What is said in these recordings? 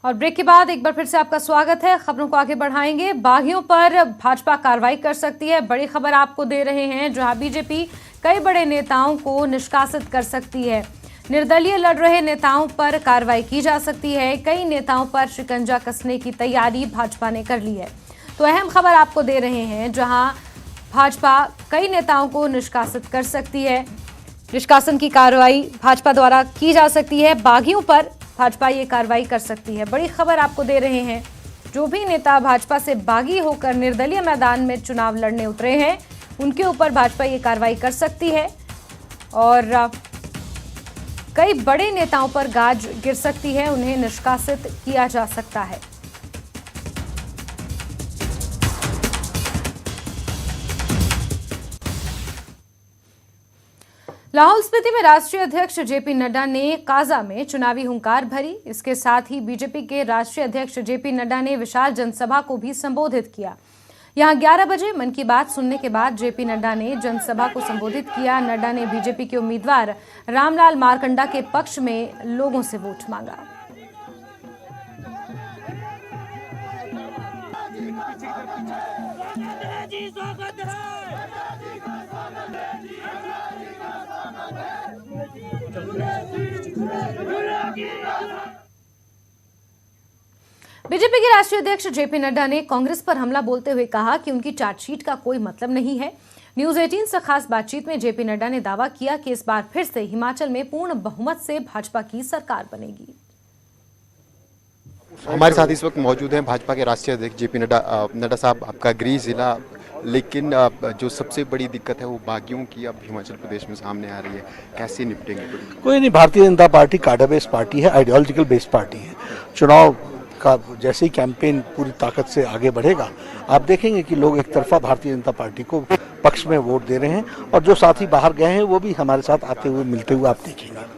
और ब्रेक के बाद एक बार फिर से आपका स्वागत है। खबरों को आगे बढ़ाएंगे। बागियों पर भाजपा कार्रवाई कर सकती है, बड़ी खबर आपको दे रहे हैं, जहां बीजेपी कई बड़े नेताओं को निष्कासित कर सकती है। निर्दलीय लड़ रहे नेताओं पर कार्रवाई की जा सकती है। कई नेताओं पर शिकंजा कसने की तैयारी भाजपा ने कर ली है। तो अहम खबर आपको दे रहे हैं, जहां भाजपा कई नेताओं को निष्कासित कर सकती है। निष्कासन की कार्रवाई भाजपा द्वारा की जा सकती है। बागियों पर भाजपा ये कार्रवाई कर सकती है। बड़ी खबर आपको दे रहे हैं, जो भी नेता भाजपा से बागी होकर निर्दलीय मैदान में चुनाव लड़ने उतरे हैं, उनके ऊपर भाजपा ये कार्रवाई कर सकती है और कई बड़े नेताओं पर गाज गिर सकती है, उन्हें निष्कासित किया जा सकता है। लाहौल स्पीति में राष्ट्रीय अध्यक्ष जेपी नड्डा ने काजा में चुनावी हुंकार भरी। इसके साथ ही बीजेपी के राष्ट्रीय अध्यक्ष जेपी नड्डा ने विशाल जनसभा को भी संबोधित किया। यहां 11 बजे मन की बात सुनने के बाद जेपी नड्डा ने जनसभा को संबोधित किया। नड्डा ने बीजेपी के उम्मीदवार रामलाल मारकंडा के पक्ष में लोगों से वोट मांगा। बीजेपी के राष्ट्रीय अध्यक्ष जेपी नड्डा ने कांग्रेस पर हमला बोलते हुए कहा कि उनकी चार्जशीट का कोई मतलब नहीं है। न्यूज 18 से खास बातचीत में जेपी नड्डा ने दावा किया कि इस बार फिर से हिमाचल में पूर्ण बहुमत से भाजपा की सरकार बनेगी। हमारे साथ इस वक्त मौजूद हैं भाजपा के राष्ट्रीय अध्यक्ष जेपी नड्डा। नड्डा साहब, आपका गृह जिला, लेकिन जो सबसे बड़ी दिक्कत है वो बागियों की अब हिमाचल प्रदेश में सामने आ रही है, कैसे निपटेंगे? कोई नहीं, Bharatiya Janata party cadre based party है, आइडियोलॉजिकल बेस्ड पार्टी है। चुनाव का जैसे ही कैंपेन पूरी ताकत से आगे बढ़ेगा, आप देखेंगे कि लोग एक तरफा भारतीय जनता पार्टी को पक्ष में वोट दे रहे हैं और जो साथी बाहर गए हैं वो भी हमारे साथ आते हुए मिलते हुए आप देखेंगे।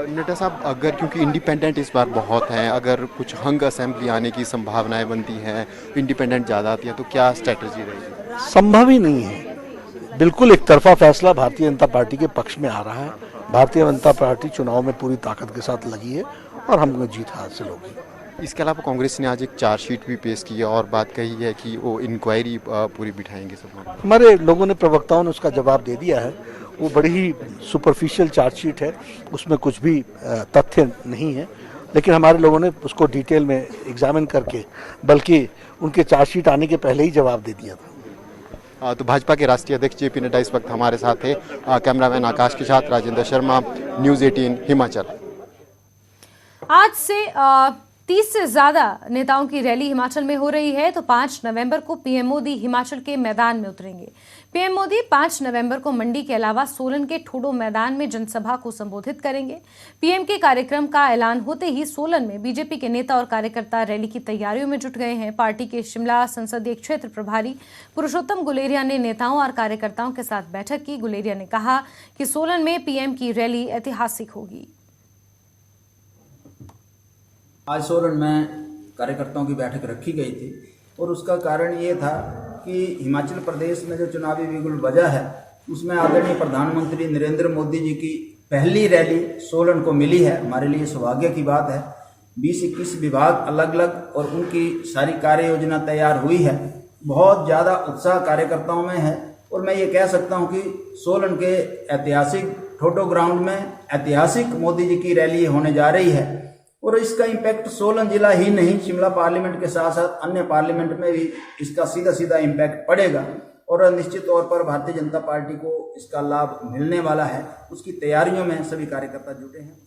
नड्डा साहब, अगर क्योंकि इंडिपेंडेंट इस बार बहुत हैं, अगर कुछ हंग असेंबली आने की संभावनाएं बनती हैं, इंडिपेंडेंट ज़्यादा आती है, तो क्या स्ट्रेटजी रहेगी? संभव ही नहीं है। बिल्कुल एक तरफा फैसला भारतीय जनता पार्टी के पक्ष में आ रहा है। भारतीय जनता पार्टी चुनाव में पूरी ताकत के साथ लगी है और हमको जीत हासिल होगी। इसके अलावा कांग्रेस ने आज एक चार्जशीट भी पेश की है और बात कही है कि वो इंक्वायरी पूरी बिठाएंगे सब। हमारे लोगों ने, प्रवक्ताओं ने उसका जवाब दे दिया है। वो बड़ी ही सुपरफिशियल चार्जशीट है, उसमें कुछ भी तथ्य नहीं है, लेकिन हमारे लोगों ने उसको डिटेल में एग्जामिन करके, बल्कि उनके चार्जशीट आने के पहले ही जवाब दे दिया था। तो भाजपा के राष्ट्रीय अध्यक्ष जेपी नड्डा इस वक्त हमारे साथ थे। कैमरामैन आकाश के साथ राजेंद्र शर्मा, न्यूज 18 हिमाचल। आज से 30 से ज्यादा नेताओं की रैली हिमाचल में हो रही है। तो 5 नवंबर को पीएम मोदी हिमाचल के मैदान में उतरेंगे। पीएम मोदी 5 नवंबर को मंडी के अलावा सोलन के ठोडो मैदान में जनसभा को संबोधित करेंगे। पीएम के कार्यक्रम का ऐलान होते ही सोलन में बीजेपी के नेता और कार्यकर्ता रैली की तैयारियों में जुट गए हैं। पार्टी के शिमला संसदीय क्षेत्र प्रभारी पुरुषोत्तम गुलेरिया ने नेताओं और कार्यकर्ताओं के साथ बैठक की। गुलेरिया ने कहा कि सोलन में पीएम की रैली ऐतिहासिक होगी। आज सोलन में कार्यकर्ताओं की बैठक रखी गई थी और उसका कारण ये था कि हिमाचल प्रदेश में जो चुनावी बिगुल बजा है, उसमें आदरणीय प्रधानमंत्री नरेंद्र मोदी जी की पहली रैली सोलन को मिली है। हमारे लिए सौभाग्य की बात है। 20-21 विभाग अलग अलग और उनकी सारी कार्य योजना तैयार हुई है। बहुत ज़्यादा उत्साह कार्यकर्ताओं में है और मैं ये कह सकता हूँ कि सोलन के ऐतिहासिक ठोडो ग्राउंड में ऐतिहासिक मोदी जी की रैली होने जा रही है और इसका इम्पैक्ट सोलन जिला ही नहीं, शिमला पार्लियामेंट के साथ साथ अन्य पार्लियामेंट में भी इसका सीधा सीधा इम्पैक्ट पड़ेगा और निश्चित तौर पर भारतीय जनता पार्टी को इसका लाभ मिलने वाला है। उसकी तैयारियों में सभी कार्यकर्ता जुटे हैं।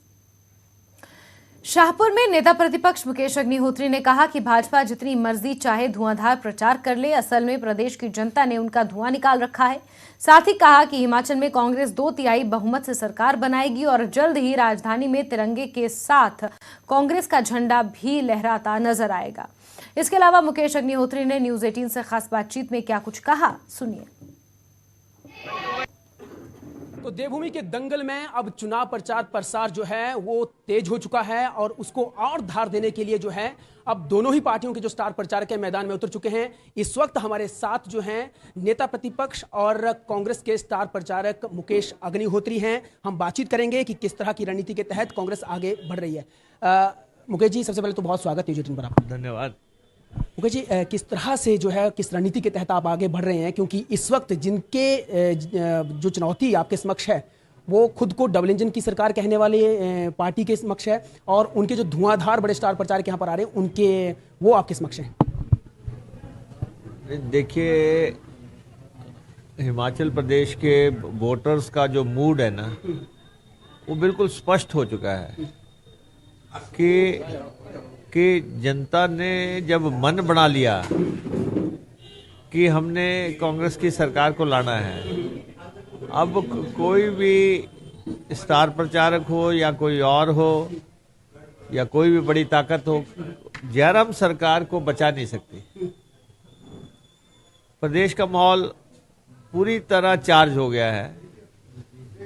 शाहपुर में नेता प्रतिपक्ष मुकेश अग्निहोत्री ने कहा कि भाजपा जितनी मर्जी चाहे धुआंधार प्रचार कर ले, असल में प्रदेश की जनता ने उनका धुआं निकाल रखा है। साथ ही कहा कि हिमाचल में कांग्रेस 2/3 बहुमत से सरकार बनाएगी और जल्द ही राजधानी में तिरंगे के साथ कांग्रेस का झंडा भी लहराता नजर आएगा। इसके अलावा मुकेश अग्निहोत्री ने न्यूज 18 से खास बातचीत में क्या कुछ कहा, सुनिए। तो देवभूमि के दंगल में अब चुनाव प्रचार प्रसार जो है वो तेज हो चुका है और उसको और धार देने के लिए जो है अब दोनों ही पार्टियों के जो स्टार प्रचारक है मैदान में उतर चुके हैं। इस वक्त हमारे साथ जो हैं नेता प्रतिपक्ष और कांग्रेस के स्टार प्रचारक मुकेश अग्निहोत्री हैं। हम बातचीत करेंगे कि किस तरह की रणनीति के तहत कांग्रेस आगे बढ़ रही है। मुकेश जी, सबसे पहले तो बहुत स्वागत न्यूज़ 18 पर आपका। धन्यवाद। मुकेश जी, किस तरह से जो है, किस रणनीति के तहत आप आगे बढ़ रहे हैं, क्योंकि इस वक्त जिनके जो चुनौती आपके समक्ष है वो खुद को डबल इंजन की सरकार कहने वाले पार्टी के समक्ष है, और उनके जो धुआंधार बड़े स्टार प्रचारक यहाँ पर आ रहे हैं उनके, वो आपके समक्ष हैं। देखिए, हिमाचल प्रदेश के वोटर्स का जो मूड है ना, वो बिल्कुल स्पष्ट हो चुका है कि जनता ने जब मन बना लिया कि हमने कांग्रेस की सरकार को लाना है, अब कोई भी स्टार प्रचारक हो या कोई और हो या कोई भी बड़ी ताकत हो, जयराम सरकार को बचा नहीं सकती। प्रदेश का माहौल पूरी तरह चार्ज हो गया है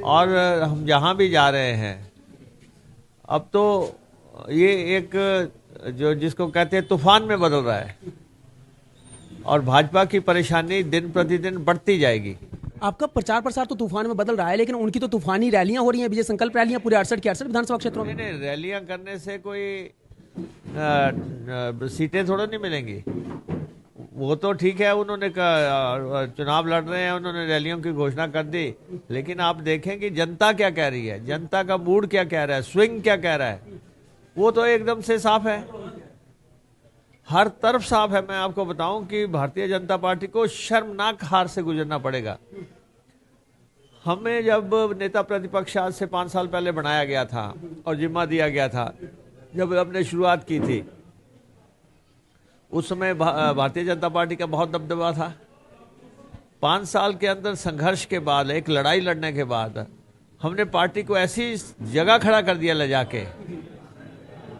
और हम जहां भी जा रहे हैं अब तो ये एक जो जिसको कहते हैं तूफान में बदल रहा है और भाजपा की परेशानी दिन प्रतिदिन बढ़ती जाएगी। आपका प्रचार प्रसार तो तूफान में बदल रहा है, लेकिन उनकी तो तूफानी रैलियां हो रही हैं, विजय संकल्प रैलियां पूरे 68 के 68 विधानसभा क्षेत्रों में। नहीं, रैलियां करने से कोई सीटें थोड़ा नहीं मिलेंगी। वो तो ठीक है, उन्होंने चुनाव लड़ रहे हैं, उन्होंने रैलियों की घोषणा कर दी, लेकिन आप देखें कि जनता क्या कह रही है, जनता का मूड क्या कह रहा है, स्विंग क्या कह रहा है, वो तो एकदम से साफ है, हर तरफ साफ है। मैं आपको बताऊं कि भारतीय जनता पार्टी को शर्मनाक हार से गुजरना पड़ेगा। हमें जब नेता प्रतिपक्ष आज से 5 साल पहले बनाया गया था और जिम्मा दिया गया था, जब हमने शुरुआत की थी, उस समय भारतीय जनता पार्टी का बहुत दबदबा था। 5 साल के अंदर संघर्ष के बाद, एक लड़ाई लड़ने के बाद, हमने पार्टी को ऐसी जगह खड़ा कर दिया ले जाके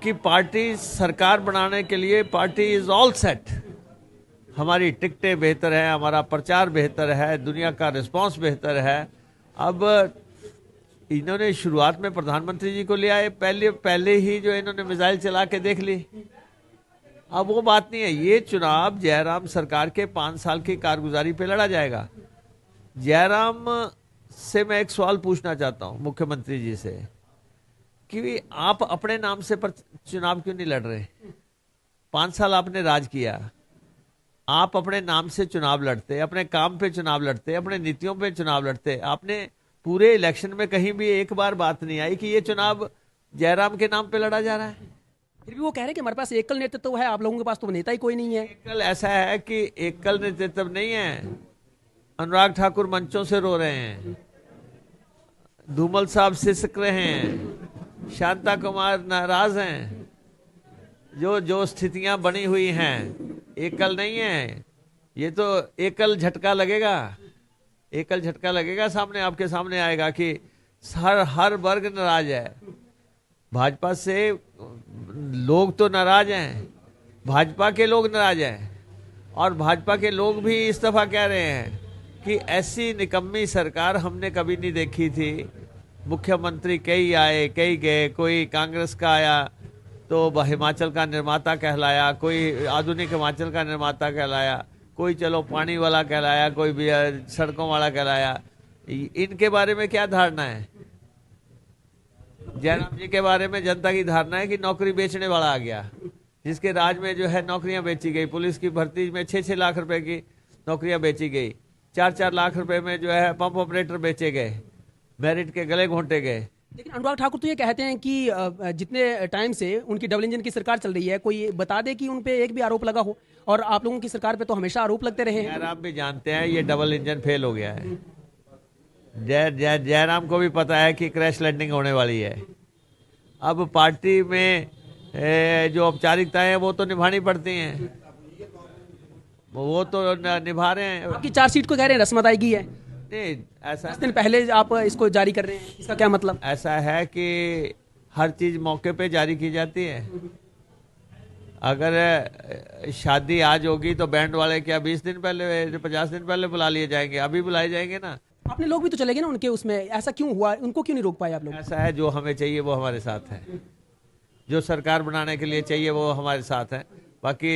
कि पार्टी सरकार बनाने के लिए पार्टी इज ऑल सेट। हमारी टिकटें बेहतर है, हमारा प्रचार बेहतर है, दुनिया का रिस्पांस बेहतर है। अब इन्होंने शुरुआत में प्रधानमंत्री जी को ले आए, पहले ही जो इन्होंने मिसाइल चला के देख ली। अब वो बात नहीं है, ये चुनाव जयराम सरकार के 5 साल की कारगुजारी पे लड़ा जाएगा। जयराम से मैं एक सवाल पूछना चाहता हूं मुख्यमंत्री जी से कि आप अपने नाम से चुनाव क्यों नहीं लड़ रहे? 5 साल आपने राज किया, आप अपने नाम से चुनाव लड़ते, अपने काम पे चुनाव लड़ते, अपने नीतियों पे चुनाव लड़ते। आपने पूरे इलेक्शन में कहीं भी एक बार बात नहीं आई कि ये चुनाव जयराम के नाम पे लड़ा जा रहा है। फिर भी वो कह रहे हैं कि हमारे पास एकल नेतृत्व तो है, आप लोगों के पास तो नेता ही कोई नहीं है। एकल ऐसा है कि एकल नेतृत्व नहीं है। अनुराग ठाकुर मंचों से रो रहे हैं, धूमल साहब सिसक रहे हैं, शांता कुमार नाराज हैं। जो स्थितियां बनी हुई हैं एकल नहीं है, ये तो एकल झटका लगेगा, एकल झटका लगेगा, सामने आपके सामने आएगा कि हर वर्ग नाराज है। भाजपा से लोग तो नाराज हैं, भाजपा के लोग नाराज हैं, और भाजपा के लोग भी इस दफा कह रहे हैं कि ऐसी निकम्मी सरकार हमने कभी नहीं देखी थी। मुख्यमंत्री कई आए कई गए, कोई कांग्रेस का आया तो हिमाचल का निर्माता कहलाया, कोई आधुनिक हिमाचल का निर्माता कहलाया, कोई चलो पानी वाला कहलाया, कोई भी सड़कों वाला कहलाया। इनके बारे में क्या धारणा है? जयराम जी के बारे में जनता की धारणा है कि नौकरी बेचने वाला आ गया, जिसके राज में जो है नौकरियां बेची गई। पुलिस की भर्ती में 6-6 लाख रुपए की नौकरियां बेची गई, 4-4 लाख रुपए में जो है पंप ऑपरेटर बेचे गए, मेरिट के गले घोंटे गए। लेकिन अनुराग ठाकुर तो ये कहते हैं कि जितने टाइम से उनकी डबल इंजन की सरकार चल रही है, कोई बता दे कि उन पे एक भी आरोप लगा हो, और आप लोगों की सरकार पे तो हमेशा आरोप लगते रहे हैं। जयराम भी जानते हैं ये डबल इंजन फेल हो गया है। जयराम को भी पता है कि क्रैश लैंडिंग होने वाली है। अब पार्टी में जो औपचारिकताएं हैं वो तो निभानी पड़ती हैं, वो तो निभा रहे हैं। आपकी चार्जशीट को कह रहे हैं रस्म अदायगी है, नहीं ऐसा 10 दिन पहले आप इसको जारी कर रहे हैं, इसका क्या मतलब? ऐसा है कि हर चीज मौके पे जारी की जाती है। अगर शादी आज होगी तो बैंड वाले क्या 20 दिन पहले 50 दिन पहले बुला लिए जाएंगे? अभी बुलाए जाएंगे ना। अपने लोग भी तो चले गए ना उनके उसमें, ऐसा क्यों हुआ? उनको क्यों नहीं रोक पाए आप लोग? ऐसा है, जो हमें चाहिए वो हमारे साथ है, जो सरकार बनाने के लिए चाहिए वो हमारे साथ है। बाकी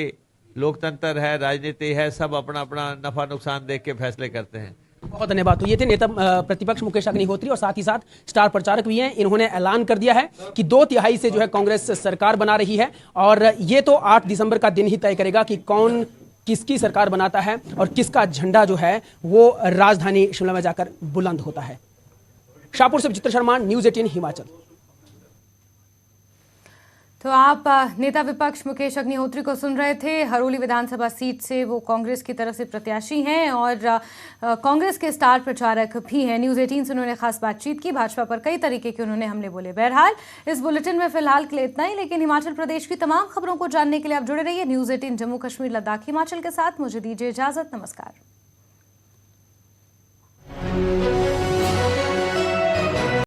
लोकतंत्र है, राजनीति है, सब अपना अपना नफा नुकसान देख के फैसले करते हैं। बहुत धन्यवाद। तो ये थे नेता प्रतिपक्ष मुकेश अग्निहोत्री और साथ ही साथ स्टार प्रचारक भी हैं। इन्होंने ऐलान कर दिया है कि 2/3 से जो है कांग्रेस सरकार बना रही है और ये तो 8 दिसंबर का दिन ही तय करेगा कि कौन किसकी सरकार बनाता है और किसका झंडा जो है वो राजधानी शिमला में जाकर बुलंद होता है। शाहपुर से विचित्र शर्मा, न्यूज़ 18 हिमाचल। तो आप नेता विपक्ष मुकेश अग्निहोत्री को सुन रहे थे। हरोली विधानसभा सीट से वो कांग्रेस की तरफ से प्रत्याशी हैं और कांग्रेस के स्टार प्रचारक भी हैं। न्यूज़ 18 से उन्होंने खास बातचीत की। भाजपा पर कई तरीके के उन्होंने हमले बोले। बहरहाल इस बुलेटिन में फिलहाल के लिए इतना ही, लेकिन हिमाचल प्रदेश की तमाम खबरों को जानने के लिए आप जुड़े रहिए न्यूज़ 18 जम्मू कश्मीर लद्दाख हिमाचल के साथ। मुझे दीजिए इजाजत। नमस्कार।